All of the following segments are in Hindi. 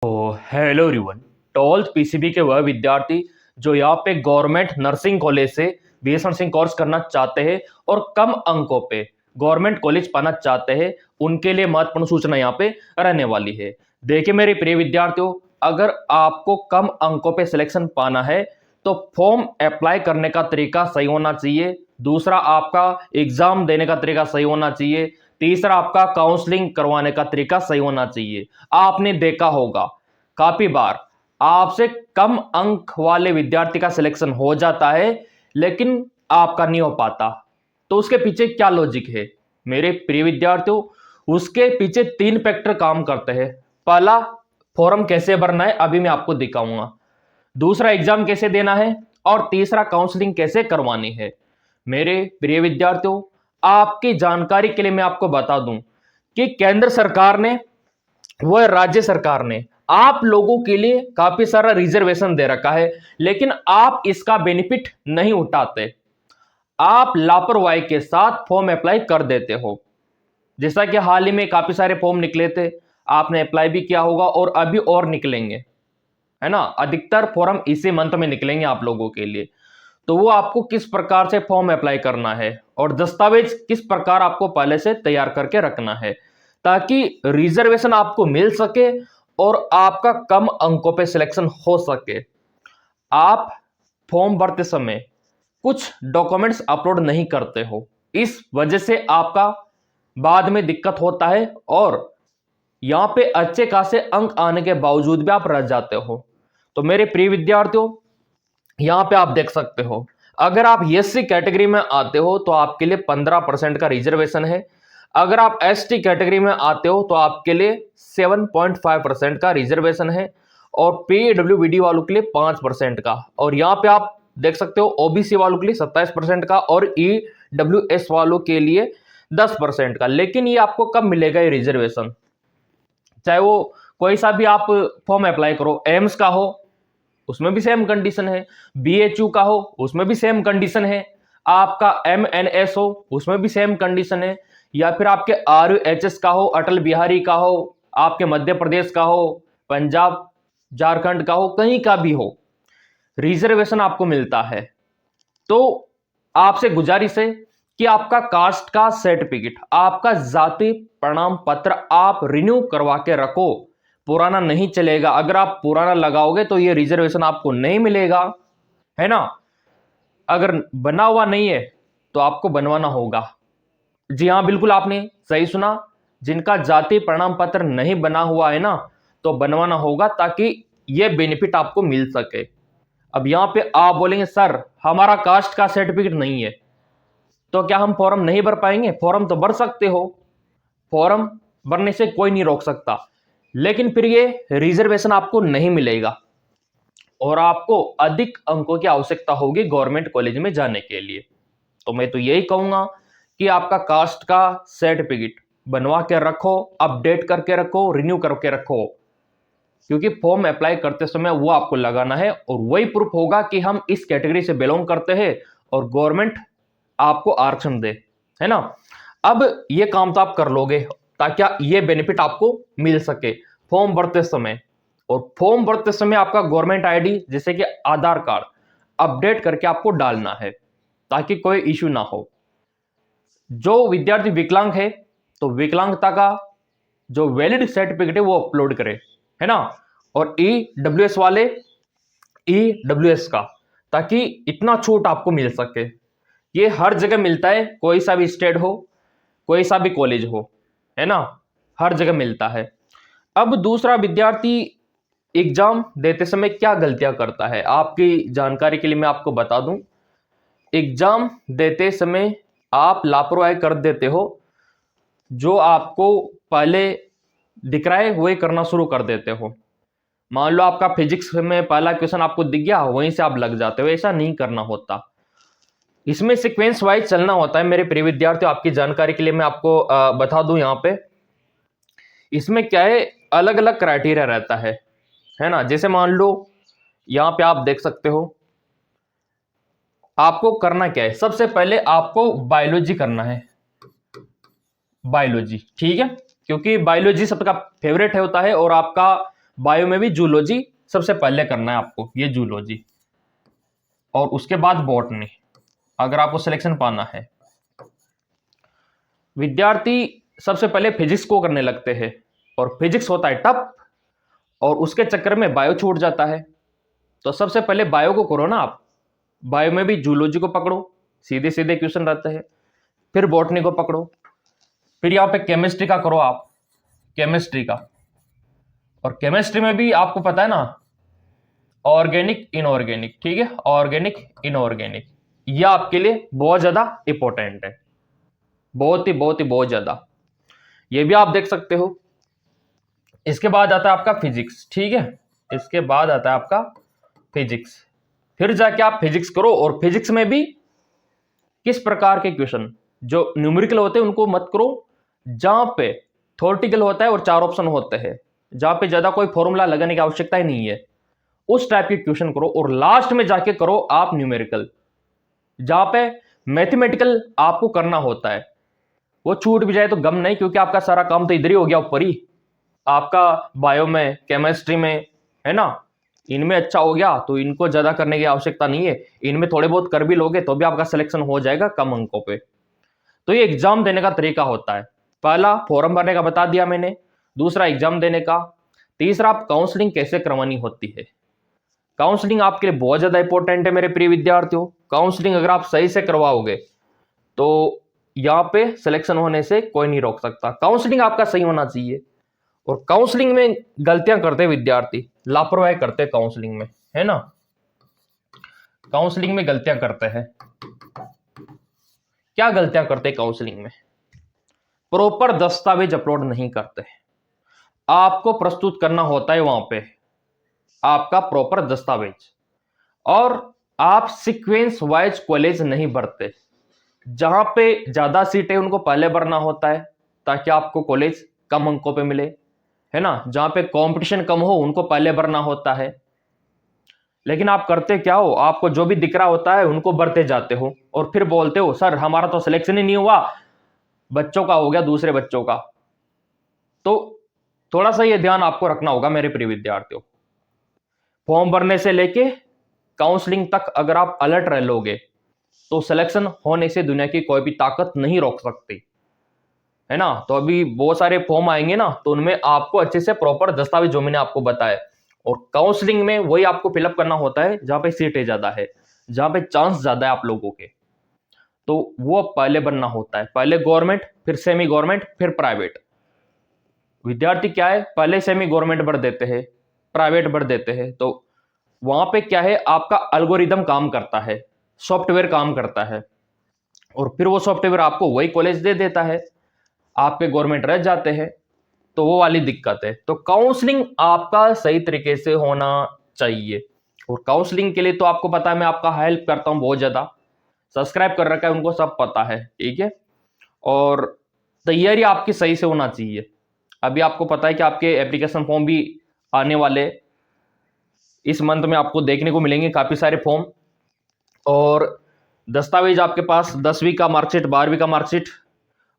तो हेलो एवरीवन। 12th पीसीबी के वह विद्यार्थी जो यहाँ पे गवर्नमेंट नर्सिंग कॉलेज से बीएस नर्सिंग कोर्स करना चाहते हैं और कम अंकों पे गवर्नमेंट कॉलेज पाना चाहते हैं, उनके लिए महत्वपूर्ण सूचना यहाँ पे रहने वाली है। देखिए मेरे प्रिय विद्यार्थियों, अगर आपको कम अंकों पे सिलेक्शन पाना है तो फॉर्म अप्लाई करने का तरीका सही होना चाहिए। दूसरा, आपका एग्जाम देने का तरीका सही होना चाहिए। तीसरा, आपका काउंसलिंग करवाने का तरीका सही होना चाहिए। आपने देखा होगा काफी बार आपसे कम अंक वाले विद्यार्थी का सिलेक्शन हो जाता है लेकिन आपका नहीं हो पाता। तो उसके पीछे क्या लॉजिक है मेरे प्रिय विद्यार्थियों? उसके पीछे 3 फैक्टर काम करते हैं। पहला, फॉर्म कैसे भरना है अभी मैं आपको दिखाऊंगा। दूसरा, एग्जाम कैसे देना है। और तीसरा, काउंसलिंग कैसे करवानी है। मेरे प्रिय विद्यार्थियों, आपकी जानकारी के लिए मैं आपको बता दूं कि केंद्र सरकार ने व राज्य सरकार ने आप लोगों के लिए काफी सारा रिजर्वेशन दे रखा है, लेकिन आप इसका बेनिफिट नहीं उठाते। आप लापरवाही के साथ फॉर्म अप्लाई कर देते हो। जैसा कि हाल ही में काफी सारे फॉर्म निकले थे, आपने अप्लाई भी किया होगा और अभी और निकलेंगे, है ना। अधिकतर फॉर्म इसी मंथ में निकलेंगे आप लोगों के लिए। तो वो आपको किस प्रकार से फॉर्म अप्लाई करना है और दस्तावेज किस प्रकार आपको पहले से तैयार करके रखना है ताकि रिजर्वेशन आपको मिल सके और आपका कम अंकों पे सिलेक्शन हो सके। आप फॉर्म भरते समय कुछ डॉक्यूमेंट्स अपलोड नहीं करते हो, इस वजह से आपका बाद में दिक्कत होता है और यहां पे अच्छे खासे अंक आने के बावजूद भी आप रह जाते हो। तो मेरे प्रिय विद्यार्थियों, यहां पे आप देख सकते हो, अगर आप एससी कैटेगरी में आते हो तो आपके लिए 15% का रिजर्वेशन है। अगर आप एसटी कैटेगरी में आते हो तो आपके लिए 7.5% का रिजर्वेशन है और पीडब्ल्यूबीडी वालों के लिए 5% का। और यहां पे आप देख सकते हो ओबीसी वालों के लिए 27% का और ईडब्ल्यूएस वालों के लिए 10% का। लेकिन ये आपको कब मिलेगा ये रिजर्वेशन? चाहे वो कोई सा भी आप फॉर्म अप्लाई करो, एम्स का हो उसमें भी सेम कंडीशन है, बीएचयू का हो उसमें भी सेम कंडीशन है, आपका एमएनएस हो उसमें भी सेम कंडीशन है, या फिर आपके आरयूएचएस का हो, अटल बिहारी का हो, आपके मध्य प्रदेश का हो, पंजाब झारखंड का हो, कहीं का भी हो, रिजर्वेशन आपको मिलता है। तो आपसे गुजारिश है कि आपका कास्ट का सर्टिफिकेट, आपका जाति प्रमाण पत्र आप रिन्यू करवा के रखो। पुराना नहीं चलेगा। अगर आप पुराना लगाओगे तो ये रिजर्वेशन आपको नहीं मिलेगा, है ना। अगर बना हुआ नहीं है तो आपको बनवाना होगा। जी हाँ, बिल्कुल आपने सही सुना। जिनका जाति प्रमाण पत्र नहीं बना हुआ है ना, तो बनवाना होगा ताकि ये बेनिफिट आपको मिल सके। अब यहां पे आप बोलेंगे सर हमारा कास्ट का सर्टिफिकेट नहीं है, तो क्या हम फॉर्म नहीं भर पाएंगे? फॉर्म तो भर सकते हो, फॉर्म भरने से कोई नहीं रोक सकता, लेकिन फिर ये रिजर्वेशन आपको नहीं मिलेगा और आपको अधिक अंकों की आवश्यकता होगी गवर्नमेंट कॉलेज में जाने के लिए। तो मैं तो यही कहूंगा कि आपका कास्ट का सर्टिफिकेट बनवा के रखो, अपडेट करके रखो, रिन्यू करके रखो, क्योंकि फॉर्म अप्लाई करते समय वो आपको लगाना है और वही प्रूफ होगा कि हम इस कैटेगरी से बिलोंग करते हैं और गवर्नमेंट आपको आरक्षण दे, है ना। अब ये काम तो आप कर लोगे ताकि ये बेनिफिट आपको मिल सके फॉर्म भरते समय। और फॉर्म भरते समय आपका गवर्नमेंट आईडी जैसे कि आधार कार्ड अपडेट करके आपको डालना है ताकि कोई इश्यू ना हो। जो विद्यार्थी विकलांग है तो विकलांगता का जो वैलिड सर्टिफिकेट है वो अपलोड करे, है ना। और ईडब्ल्यूएस वाले ईडब्ल्यूएस का, ताकि इतना छूट आपको मिल सके। ये हर जगह मिलता है, कोई सा भी स्टेट हो, कोई सा भी कॉलेज हो, है ना, हर जगह मिलता है। अब दूसरा, विद्यार्थी एग्जाम देते समय क्या गलतियां करता है, आपकी जानकारी के लिए मैं आपको बता दूं। एग्जाम देते समय आप लापरवाही कर देते हो, जो आपको पहले दिख रहा है वही करना शुरू कर देते हो। मान लो आपका फिजिक्स में पहला क्वेश्चन आपको दिख गया, वहीं से आप लग जाते हो। ऐसा नहीं करना होता, इसमें सीक्वेंस वाइज चलना होता है। मेरे प्रिय विद्यार्थियों, आपकी जानकारी के लिए मैं आपको बता दूं, यहाँ पे इसमें क्या है, अलग अलग क्राइटेरिया रहता है ना। जैसे मान लो यहाँ पे आप देख सकते हो, आपको करना क्या है, सबसे पहले आपको बायोलॉजी करना है। बायोलॉजी, ठीक है, क्योंकि बायोलॉजी सबका फेवरेट होता है और आपका बायो में भी जूलॉजी सबसे पहले करना है आपको, ये जूलॉजी, और उसके बाद बॉटनी, अगर आपको सिलेक्शन पाना है। विद्यार्थी सबसे पहले फिजिक्स को करने लगते हैं और फिजिक्स होता है टफ, और उसके चक्कर में बायो छूट जाता है। तो सबसे पहले बायो को करो ना आप, बायो में भी जूलॉजी को पकड़ो, सीधे सीधे क्वेश्चन रहते हैं, फिर बॉटनी को पकड़ो, फिर यहाँ पे केमिस्ट्री का करो आप, केमिस्ट्री का, और केमिस्ट्री में भी आपको पता है ना ऑर्गेनिक इनऑर्गेनिक, ठीक है, ऑर्गेनिक इनऑर्गेनिक, यह आपके लिए बहुत ज्यादा इंपॉर्टेंट है, बहुत ज्यादा, ये भी आप देख सकते हो। इसके बाद आता है आपका फिजिक्स, ठीक है, इसके बाद आता है आपका फिजिक्स, फिर जाके आप फिजिक्स करो, और फिजिक्स में भी किस प्रकार के क्वेश्चन, जो न्यूमेरिकल होते हैं उनको मत करो, जहां पे थ्योरेटिकल होता है और 4 ऑप्शन होते हैं, जहां पे ज्यादा कोई फॉर्मूला लगाने की आवश्यकता ही नहीं है, उस टाइप के क्वेश्चन करो, और लास्ट में जाके करो आप न्यूमेरिकल, जहां पे मैथमेटिकल आपको करना होता है। वो छूट भी जाए तो गम नहीं, क्योंकि आपका सारा काम तो इधर ही हो गया ऊपर ही, आपका बायो में, केमिस्ट्री में, है ना, इनमें अच्छा हो गया, तो इनको ज्यादा करने की आवश्यकता नहीं है, इनमें थोड़े बहुत कर भी लोगे तो भी आपका सिलेक्शन हो जाएगा कम अंकों पे। तो ये एग्जाम देने का तरीका होता है, पहला फॉर्म भरने का बता दिया मैंने, दूसरा एग्जाम देने का, तीसरा आप काउंसलिंग कैसे करवानी होती है। काउंसलिंग आपके लिए बहुत ज्यादा इंपॉर्टेंट है मेरे प्रिय विद्यार्थियों। काउंसलिंग अगर आप सही से करवाओगे तो यहाँ पे सिलेक्शन होने से कोई नहीं रोक सकता। काउंसलिंग आपका सही होना चाहिए, और काउंसलिंग में गलतियां करते विद्यार्थी, लापरवाही करते काउंसलिंग में, है ना, काउंसलिंग में गलतियां करते हैं। क्या गलतियां करते काउंसलिंग में? प्रॉपर दस्तावेज अपलोड नहीं करते। आपको प्रस्तुत करना होता है वहां पे आपका प्रॉपर दस्तावेज, और आप सीक्वेंस वाइज कॉलेज नहीं भरते, जहां पे ज्यादा सीट है उनको पहले भरना होता है ताकि आपको कॉलेज कम अंकों पे मिले, है ना, जहां पे कंपटीशन कम हो उनको पहले भरना होता है। लेकिन आप करते क्या हो, आपको जो भी दिख रहा होता है उनको भरते जाते हो, और फिर बोलते हो सर हमारा तो सिलेक्शन ही नहीं हुआ, बच्चों का हो गया, दूसरे बच्चों का। तो थोड़ा सा ये ध्यान आपको रखना होगा मेरे प्रिय विद्यार्थियों। फॉर्म भरने से लेके काउंसलिंग तक अगर आप अलर्ट रह लोगे तो सिलेक्शन होने से दुनिया की कोई भी ताकत नहीं रोक सकती, है ना। तो अभी बहुत सारे फॉर्म आएंगे ना, तो उनमें आपको अच्छे से प्रॉपर दस्तावेज जो मैंने आपको बताया, और काउंसलिंग में वही आपको फिलअप करना होता है जहां पे सीटें ज्यादा है, जहां पे चांस ज्यादा है आप लोगों के, तो वो पहले बनना होता है, पहले गवर्नमेंट, फिर सेमी गवर्नमेंट, फिर प्राइवेट। विद्यार्थी क्या है, पहले सेमी गवर्नमेंट भर देते हैं, प्राइवेट भर देते हैं, तो वहां पे क्या है, आपका एल्गोरिदम काम करता है, सॉफ्टवेयर काम करता है, और फिर वो सॉफ्टवेयर आपको वही कॉलेज दे देता है, आपके गवर्नमेंट रह जाते हैं, तो वो वाली दिक्कत है। तो काउंसलिंग आपका सही तरीके से होना चाहिए, और काउंसलिंग के लिए तो आपको पता है मैं आपका हेल्प करता हूं बहुत ज्यादा, सब्सक्राइब कर रखा है उनको सब पता है, ठीक है, और तैयारी आपकी सही से होना चाहिए। अभी आपको पता है कि आपके एप्लीकेशन फॉर्म भी आने वाले इस मंथ में आपको देखने को मिलेंगे काफी सारे फॉर्म, और दस्तावेज आपके पास 10वीं का मार्कशीट, 12वीं का मार्कशीट,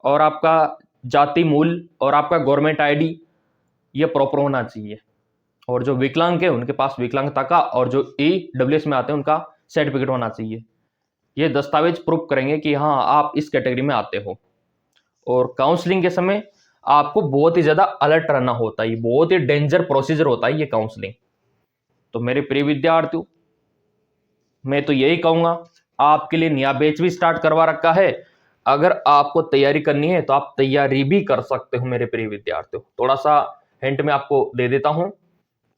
और आपका जाति मूल, और आपका गवर्नमेंट आईडी, ये प्रॉपर होना चाहिए। और जो विकलांग है उनके पास विकलांगता का, और जो EWS में आते हैं उनका सर्टिफिकेट होना चाहिए। ये दस्तावेज प्रूफ करेंगे कि हाँ आप इस कैटेगरी में आते हो। और काउंसलिंग के समय आपको बहुत ही ज्यादा अलर्ट रहना होता है, बहुत ही डेंजर प्रोसीजर होता है ये काउंसलिंग। तो मेरे प्रिय विद्यार्थियों, मैं तो यही कहूंगा, आपके लिए नया बैच भी स्टार्ट करवा रखा है, अगर आपको तैयारी करनी है तो आप तैयारी भी कर सकते हो मेरे प्रिय विद्यार्थियों। थोड़ा सा हिंट मैं आपको दे देता हूं,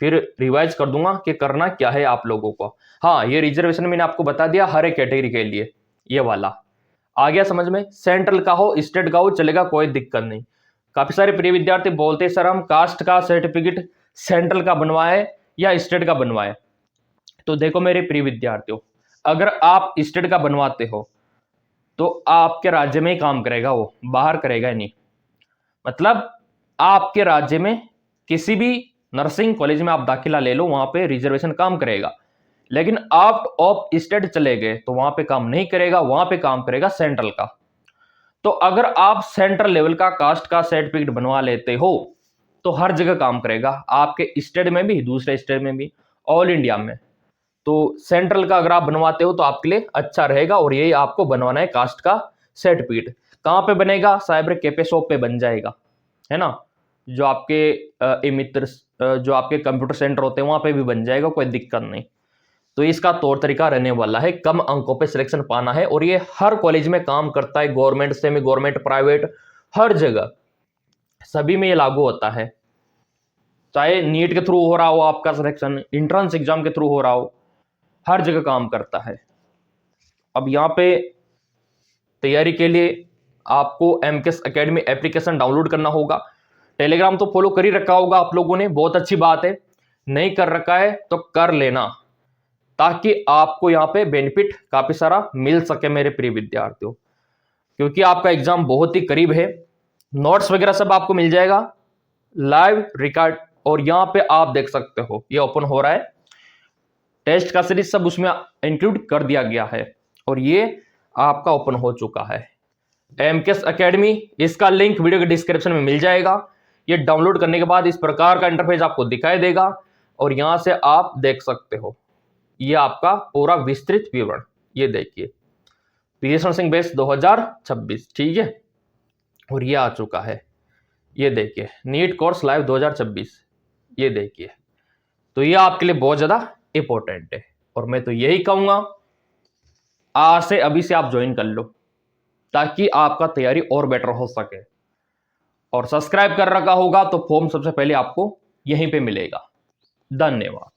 फिर रिवाइज कर दूंगा कि करना क्या है आप लोगों को। हाँ, ये रिजर्वेशन मैंने आपको बता दिया हर एक कैटेगरी के लिए, ये वाला आ गया समझ में। सेंट्रल का हो स्टेट का हो चलेगा, कोई दिक्कत नहीं। काफी सारे प्रिय विद्यार्थी बोलते हैं सर हम कास्ट का सर्टिफिकेट सेंट्रल का बनवाए या स्टेट का बनवाए। तो देखो मेरे प्रिय विद्यार्थियों, अगर आप स्टेट का बनवाते हो तो आपके राज्य में ही काम करेगा, वो बाहर करेगा ही नहीं। मतलब आपके राज्य में किसी भी नर्सिंग कॉलेज में आप दाखिला ले लो, वहां पे रिजर्वेशन काम करेगा। लेकिन आउट ऑफ स्टेट चले गए तो वहां पे काम नहीं करेगा, वहां पे काम करेगा सेंट्रल का। तो अगर आप सेंट्रल लेवल का कास्ट का सर्टिफिकेट बनवा लेते हो तो हर जगह काम करेगा, आपके स्टेट में भी, दूसरे स्टेट में भी, ऑल इंडिया में। तो सेंट्रल का अगर आप बनवाते हो तो आपके लिए अच्छा रहेगा, और यही आपको बनवाना है कास्ट का सर्टिफिकेट। कहाँ पे बनेगा? साइबर कैफे शॉप पे बन जाएगा, है ना। जो आपके मित्र जो आपके कंप्यूटर सेंटर होते हैं वहां पे भी बन जाएगा, कोई दिक्कत नहीं। तो इसका तौर तरीका रहने वाला है कम अंकों पे सिलेक्शन पाना है, और ये हर कॉलेज में काम करता है, गवर्नमेंट, सेमी गवर्नमेंट, प्राइवेट, हर जगह सभी में ये लागू होता है। चाहे नीट के थ्रू हो रहा हो आपका सिलेक्शन, इंट्रेंस एग्जाम के थ्रू हो रहा हो, हर जगह काम करता है। अब यहाँ पे तैयारी के लिए आपको एमकेएस एकेडमी एप्लीकेशन डाउनलोड करना होगा। टेलीग्राम तो फॉलो कर ही रखा होगा आप लोगों ने, बहुत अच्छी बात है। नहीं कर रखा है तो कर लेना, ताकि आपको यहाँ पे बेनिफिट काफी सारा मिल सके मेरे प्रिय विद्यार्थियों। क्योंकि आपका एग्जाम बहुत ही करीब है, नोट्स वगैरह सब आपको मिल जाएगा, लाइव रिकॉर्ड, और यहाँ पे आप देख सकते हो ये ओपन हो रहा है, टेस्ट का सीरीज सब उसमें इंक्लूड कर दिया गया है, और ये आपका ओपन हो चुका है एमकेएस एकेडमी। इसका लिंक वीडियो के डिस्क्रिप्शन में मिल जाएगा। ये डाउनलोड करने के बाद इस प्रकार का इंटरफेस आपको दिखाई देगा, और यहां से आप देख सकते हो ये आपका पूरा विस्तृत विवरण। ये देखिए, पीएस नर्सिंग बेस 2026, ठीक है, और ये आ चुका है। ये देखिए नीट कोर्स लाइव 2026, ये देखिए। तो ये आपके लिए बहुत ज्यादा इंपॉर्टेंट है, और मैं तो यही कहूंगा आज से, अभी से आप ज्वाइन कर लो, ताकि आपका तैयारी और बेटर हो सके। और सब्सक्राइब कर रखा होगा तो फॉर्म सबसे पहले आपको यहीं पे मिलेगा। धन्यवाद।